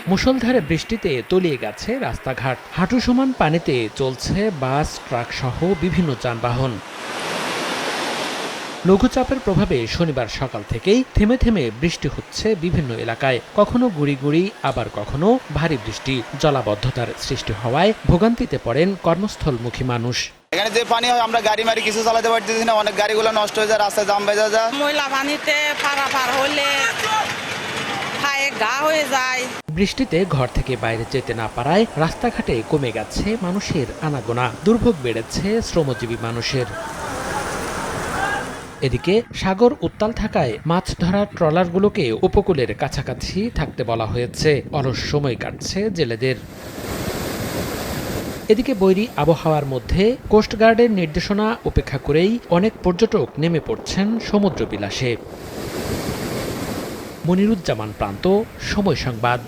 মুষলধারে বৃষ্টিতে তলিয়ে গেছে রাস্তাঘাট, হাঁটু সমান পানিতে চলছে বাস, ট্রাক সহ বিভিন্ন যানবাহন। লঘুচাপের প্রভাবে শনিবার সকাল থেকেই থেমে থেমে বৃষ্টি হচ্ছে বিভিন্ন এলাকায়, কখনো গুঁড়ি গুঁড়ি, আবার কখনো ভারী বৃষ্টি। জলাবদ্ধতার সৃষ্টি হওয়ায় ভোগান্তিতে পড়েন কর্মস্থলমুখী মানুষ। এখানে যে পানি হয় আমরা গাড়ি মারি কিছু চালাতে পারতেছি না, অনেক গাড়িগুলো নষ্ট হয়ে যায়, রাস্তায় জাম বেজে যায়। ময়লা পানিতে পারাপার হলে পায়ে ঘা হয়ে যায়। বৃষ্টিতে ঘর থেকে বাইরে যেতে না পারায় রাস্তাঘাটে কমে গেছে মানুষের আনাগোনা, দুর্ভোগ বেড়েছে শ্রমজীবী মানুষের। এদিকে সাগর উত্তাল থাকায় মাছ ধরার ট্রলারগুলোকে উপকূলের কাছাকাছি থাকতে বলা হয়েছে। অলস সময় কাটছে জেলেদের। এদিকে বৈরী আবহাওয়ার মধ্যে কোস্টগার্ডের নির্দেশনা উপেক্ষা করেই অনেক পর্যটক নেমে পড়ছেন সমুদ্র বিলাসে। মনিরুজ্জামান প্রান্ত, সময় সংবাদ।